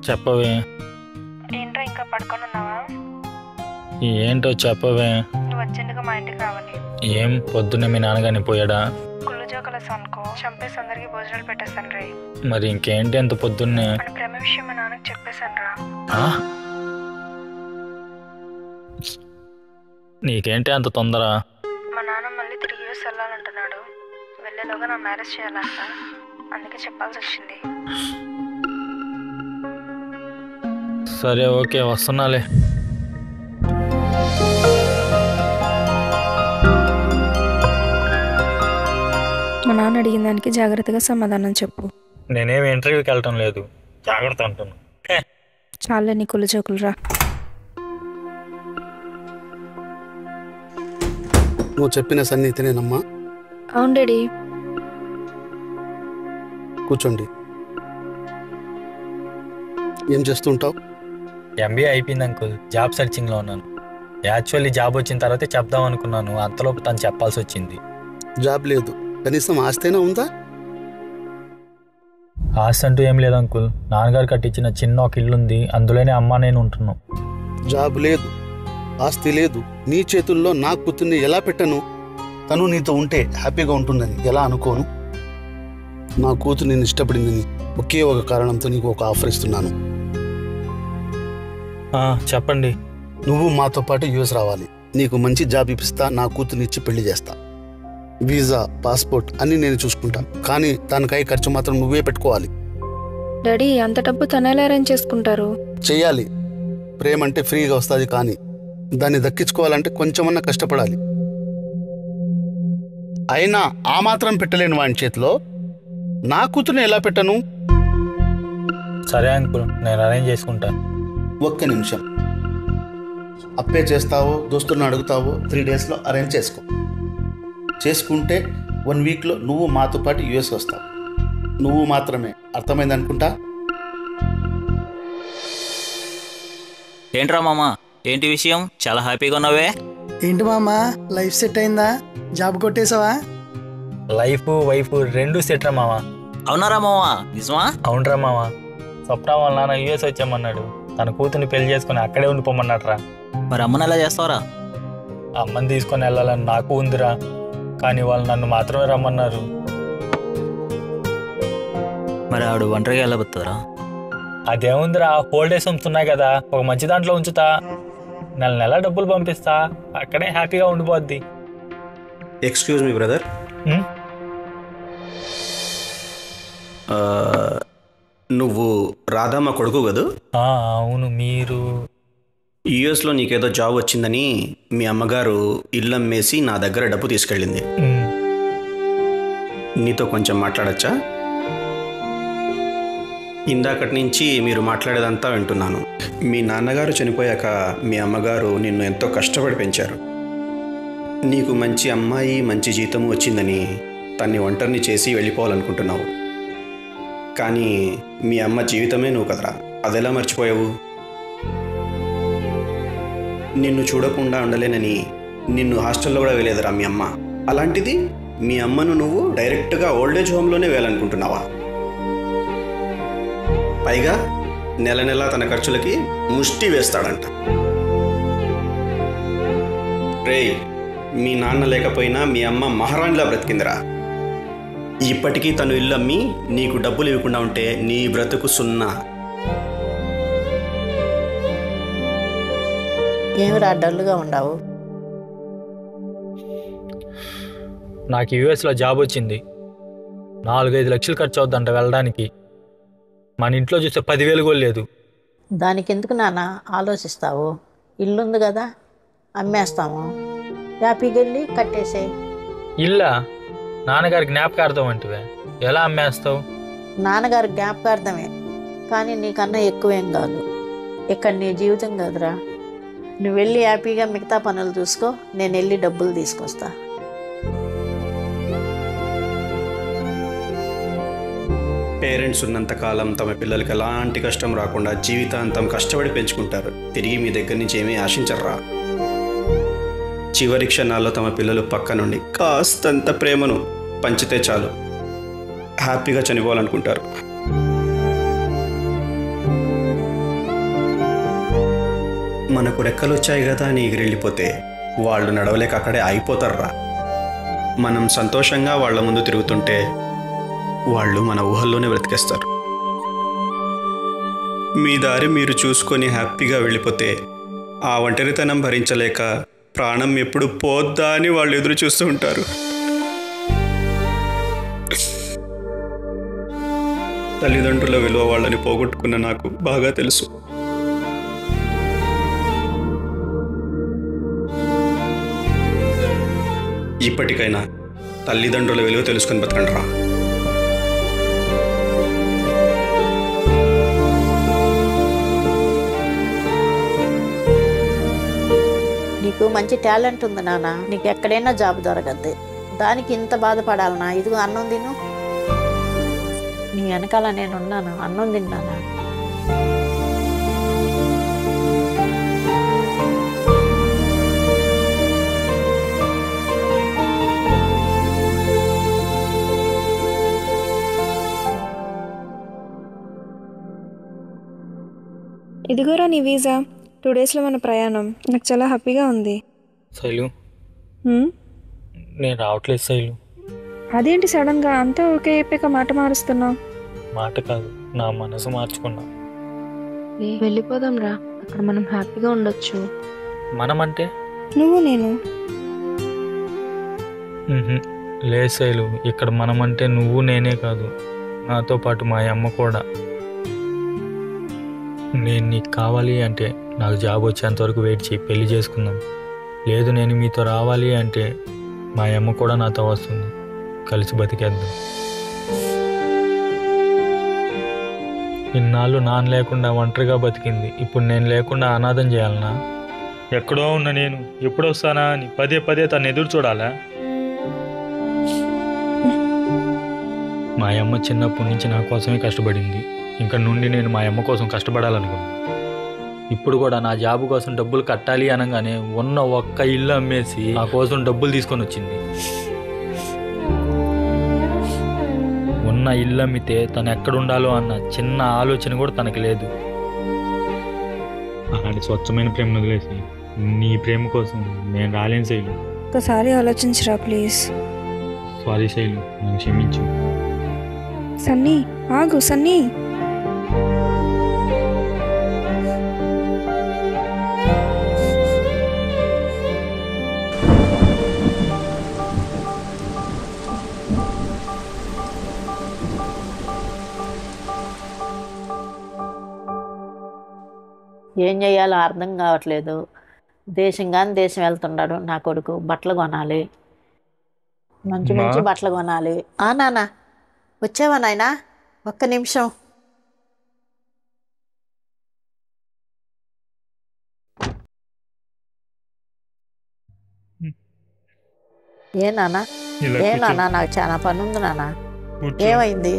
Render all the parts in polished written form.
చెప్పవే. ఏంట్రా ఇంకా పడుకొని ఉన్నావా? ఏంటో చెప్పవే. నువ్వు అర్జెంటుగా మా ఇంటికి రావాలి. ఏం పొద్దున్నే మీ నాన్నగారిని పోయాడా? కుళ్ళు జోకలస్ అనుకో, చంపేసి అందరికి భోజనాలు పెట్టేస్తాను రే. మరి ఇంకేంటి అంత పొద్దున్నే? మన ప్రేమ విషయం మా నాన్నకి చెప్పేశాను రా. నీకేంటి అంత తొందర? మా నాన్న మళ్ళీ తిరిగి యూఎస్ వెళ్ళాలంటున్నాడు. వెళ్ళేలోగా నా మ్యారేజ్ చేయాలంట, అందుకే చెప్పాల్సి వచ్చింది. సరే ఓకే, వస్తున్నాలే. మా నాన్న అడిగిన దానికి జాగ్రత్తగా సమాధానం చెప్పు. నేనేమి ఇంటర్వ్యూకి వెళ్ళటం లేదు, జాగ్రత్త అంటున్నా. చాలే నీ కుళ్ళు జోకులు రా. నువ్వు చెప్పిన సన్నిహితనేనమ్మా? అవును డాడీ. కూర్చోండి. ఏం చేస్తుంటావు? ఎంబీఏ అయిపోయింది అంకుల్, జాబ్ సర్చింగ్లో ఉన్నాను. యాక్చువల్లీ జాబ్ వచ్చిన తర్వాతే చెప్దాం అనుకున్నాను, అంతలోపు తను చెప్పాల్సి వచ్చింది. జాబ్ లేదు, కనీసం ఆస్తైనా ఉందా? ఆస్తి అంటూ ఏం లేదు అంకుల్, నాన్నగారు కట్టించిన చిన్న ఒక ఇల్లు ఉంది, అందులోనే అమ్మ నేను ఉంటున్నాం. జాబ్ లేదు, ఆస్తి లేదు, నీ చేతుల్లో నా కూతుర్ని ఎలా పెట్టను? తను నీతో ఉంటే హ్యాపీగా ఉంటుందని ఎలా అనుకోను? నా కూతురు నేను ఇష్టపడిందని ఒకే ఒక కారణంతో నీకు ఒక ఆఫర్ ఇస్తున్నాను. చెప్పండి. నువ్వు మాతో పాటు యూఎస్ రావాలి. నీకు మంచి జాబ్ ఇప్పిస్తా, నా కూతుర్ని ఇచ్చి పెళ్లి చేస్తా. వీసా, పాస్పోర్ట్ అన్నీ నేను చూసుకుంటాను, కానీ దానికై ఖర్చు మాత్రం నువ్వే పెట్టుకోవాలి. డాడీ, అంత డబ్బు తనేలా అరేంజ్ చేసుకుంటారు? చెయ్యాలి. ప్రేమ అంటే ఫ్రీగా వస్తుంది, కానీ దాన్ని దక్కించుకోవాలంటే కొంచెమన్నా కష్టపడాలి. అయినా ఆ మాత్రం పెట్టలేని వాడి చేతిలో నా కూతుర్ని ఎలా పెట్టను? సరే అంకుల్, నేను అరేంజ్ చేసుకుంటా. ఒక్క నిమిషం. అప్పే చేస్తావో దోస్తులను అడుగుతావో 3 డేస్లో అరేంజ్ చేసుకో. చేసుకుంటే 1 వీక్లో నువ్వు మాతో పాటు యూఎస్ వస్తావు. నువ్వు మాత్రమే. అర్థమైంది అనుకుంటా. ఏంట్రా మామ, ఏంటి విషయం? చాలా హ్యాపీగా ఉన్నావే. ఏంటి మామ, లైఫ్ సెట్ అయిందా? జాబ్ కొట్టేసావా? లైఫ్ వైఫ్ రెండు సెట్ రా మామ. అవునారా మామ, నిజమా? అవునరా మామ, స్వప్న వాళ్ళ నాన్న యూఎస్ వచ్చామన్నాడు, తన కూతుర్ని పెళ్లి చేసుకుని అక్కడే ఉండిపోమన్నాడు రా. మరి అమ్మని ఎలా చేస్తావరా? అమ్మని తీసుకొని వెళ్ళాలని నాకు ఉందిరా, కానీ వాళ్ళు నన్ను మాత్రమే రమ్మన్నారు. మరి ఆవిడ ఒంటరిగా ఎలా బతుకుతారా? అదేముందిరా, హోల్డేస్ ఉంటున్నాయి కదా, ఒక మంచి దాంట్లో ఉంచుతా, నెల డబ్బులు పంపిస్తా, అక్కడే హ్యాపీగా ఉండిపోద్ది. ఎక్స్క్యూజ్ మీ బ్రదర్, నువ్వు రాధమ్మ కొడుకు కదూ? అవును. మీరు యూఎస్లో నీకేదో జాబ్ వచ్చిందని మీ అమ్మగారు ఇల్లు అమ్మేసి నా దగ్గర డబ్బు తీసుకెళ్ళింది. నీతో కొంచెం మాట్లాడచ్చా? ఇందాకటి నుంచి మీరు మాట్లాడేదంతా వింటున్నాను. మీ నాన్నగారు చనిపోయాక మీ అమ్మగారు నిన్ను ఎంతో కష్టపడి పెంచారు. నీకు మంచి అమ్మాయి, మంచి జీతము వచ్చిందని తన్ని ఒంటరిని చేసి వెళ్ళిపోవాలనుకుంటున్నావు. కానీ మీ అమ్మ జీవితమే నువ్వు కదరా, అదెలా మర్చిపోయావు? నిన్ను చూడకుండా ఉండలేనని నిన్ను హాస్టల్లో కూడా వేయలేదురా మీ అమ్మ. అలాంటిది మీ అమ్మను నువ్వు డైరెక్ట్గా ఓల్డేజ్ హోమ్లోనే వేయాలనుకుంటున్నావా? పైగా నెల తన ఖర్చులకి ముష్టి వేస్తాడంట. రేయ్, మీ నాన్న లేకపోయినా మీ అమ్మ మహారాణిలా బ్రతికిందిరా. ఇప్పటికీ తను ఇల్లు అమ్మి నీకు డబ్బులు ఇవ్వకుండా ఉంటే నీ బ్రతుకు సున్నా. ఏమిరా డల్లుగా ఉండవు? నాకు యూఎస్లో జాబ్ వచ్చింది, 4-5 లక్షలు ఖర్చు అవుద్దంట వెళ్ళడానికి. మన ఇంట్లో చూస్తే 10,000 కూడా లేదు. దానికి ఎందుకు నాన్న ఆలోచిస్తావు? ఇల్లుంది కదా, అమ్మేస్తాము, హ్యాపీగా వెళ్ళి కట్టేసే. ఇల్లా? నాన్నగారి జ్ఞాపకార్థం అంటివే, ఎలా అమ్మేస్తావు? నాన్నగారి జ్ఞాపకార్థమే, కానీ నీకన్నా ఎక్కువేం కాదు. ఇక్కడ నీ జీవితం కదరా. నువ్వు వెళ్ళి హ్యాపీగా మిగతా పనులు చూసుకో, నేను వెళ్ళి డబ్బులు తీసుకొస్తా. పేరెంట్స్ ఉన్నంతకాలం తమ పిల్లలకి ఎలాంటి కష్టం రాకుండా జీవితాంతం కష్టపడి పెంచుకుంటారు. తిరిగి మీ దగ్గర నుంచి ఏమీ ఆశించర్రా. చివరి క్షణాల్లో తమ పిల్లలు పక్క నుండి కాస్తంత ప్రేమను పంచితే చాలు, హ్యాపీగా చనిపోవాలనుకుంటారు. మనకు రెక్కలు వచ్చాయి కదా అని ఎగిరెళ్ళిపోతే వాళ్ళు నడవలేక అక్కడే ఆగిపోతారా. మనం సంతోషంగా వాళ్ళ ముందు తిరుగుతుంటే వాళ్ళు మన ఊహల్లోనే బ్రతికేస్తారు. మీ దారి మీరు చూసుకొని హ్యాపీగా వెళ్ళిపోతే ఆ ఒంటరితనం భరించలేక ప్రాణం ఎప్పుడు పోద్దా అని వాళ్ళు ఎదురు చూస్తూ ఉంటారు. తల్లిదండ్రుల విలువ వాళ్ళని పోగొట్టుకున్న నాకు బాగా తెలుసు. ఇప్పటికైనా తల్లిదండ్రుల విలువ తెలుసుకొని బతకండి రా. నీకు మంచి టాలెంట్ ఉంది నాన్న, నీకు ఎక్కడైనా జాబ్ దొరకద్ది. దానికి ఇంత బాధపడాలనా? ఇదిగో అన్నం తిను. నీ వెనకాల నేనున్నాను, అన్నం తిన్నానా? ఇదిగోరా నీ వీసా. 2 డేస్లో మన ప్రయాణం. నాకు చాలా హ్యాపీగా ఉంది. శైలు, నేను రావట్లేదు శైలు. అదేంటి సడన్గా అంతా ఓకే అయిపోయాక మాట మారుస్తున్నావు? మాట కాదు, నా మనసు మార్చుకున్నా. వెళ్ళిపోదాం రా, అక్కడ మనం హ్యాపీగా ఉండొచ్చు. మనం అంటే నువ్వు నేను. లేదు శైలు, ఇక్కడ మనం అంటే నువ్వు నేనే కాదు, నాతో పాటు మా అమ్మ కూడా. నేను నీకు కావాలి అంటే నాకు జాబ్ వచ్చేంత వరకు వెయిట్ చేయి, పెళ్లి చేసుకుందాం. లేదు నేను మీతో రావాలి అంటే మా అమ్మ కూడా నాతో వస్తుంది, కలిసి బతికేద్దాం. ఇన్నాళ్ళు నాన్న లేకుండా ఒంటరిగా బతికింది, ఇప్పుడు నేను లేకుండా అనాథం చేయాలనా? ఎక్కడో ఉన్న నేను ఎప్పుడు వస్తానా అని పదే పదే తను ఎదురు చూడాలా? మా అమ్మ చిన్నప్పటి నుంచి నా కోసమే కష్టపడింది, ఇంకా నుండి నేను మా అమ్మ కోసం కష్టపడాలనుకున్నాను. ఇప్పుడు కూడా నా జాబ్ కోసం డబ్బులు కట్టాలి అనగానే ఉన్న ఒక్క ఇల్లు అమ్మేసి నా కోసం డబ్బులు తీసుకొని వచ్చింది. ఉన్న ఇల్లు అమ్మితే తను ఎక్కడుండాలో అన్న చిన్న ఆలోచన కూడా తనకి లేదు. అలాంటి స్వచ్ఛమైన ప్రేమను వదిలేసి నీ ప్రేమ కోసం నేను రాలేను శైలు. ఒకసారి ఆలోచించరా ప్లీజ్. సారీ శైలు, నన్ను క్షమించు. సన్నీ ఆగు. సన్నీ ఏం చేయాలో అర్థం కావట్లేదు. దేశం కానీ దేశం వెళ్తున్నాడు నా కొడుకు. బట్టలు కొనాలి, మంచి మంచి బట్టలు కొనాలి. నాన్న వచ్చావా నాయనా? ఒక్క నిమిషం. ఏ నాన్న నాకు చాలా పని ఉంది నాన్న. ఏమైంది?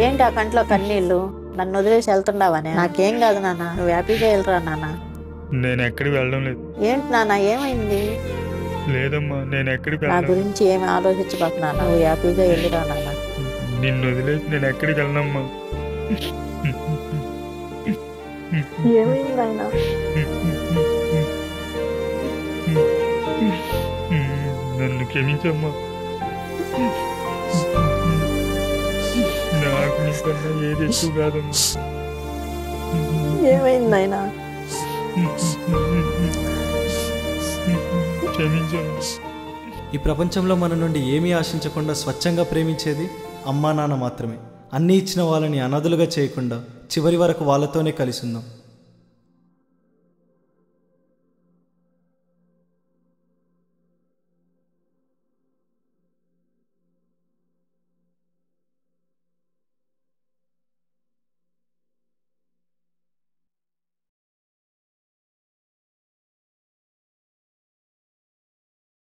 ఏంటి ఆ కంట్లో కన్నీళ్ళు? నన్ను వదిలేసి వెళ్తుండవనే? నాకేం కాదు నాన్న, నువ్వు హ్యాపీగా వెళ్ళరా నాన్న. నేను ఎక్కడికి వెళ్ళడం లేదు. ఏంటి నాన్న ఏమైంది? లేదమ్మా, నేను ఎక్కడికి నా గురించి ఏమి ఆలోచించబాకు నాన్న, నువ్వు హ్యాపీగా వెళ్ళిరా నాన్న. నిన్ను వదిలేసి నేను ఎక్కడికి వెళ్ళనమ్మా. ఏమైంది ఆయన? నన్ను క్షమించమ్మా. నాకు నీకన్నా ఏది ఎక్కువ కాదమ్మా. ఏమైంది ఆయన? క్షమించమ్మా. ఈ ప్రపంచంలో మన నుండి ఏమీ ఆశించకుండా స్వచ్ఛంగా ప్రేమించేది అమ్మా నాన్న మాత్రమే. అన్నీ ఇచ్చిన వాళ్ళని అనాథలుగా చేయకుండా చివరి వరకు వాళ్ళతోనే కలిసి ఉందాం.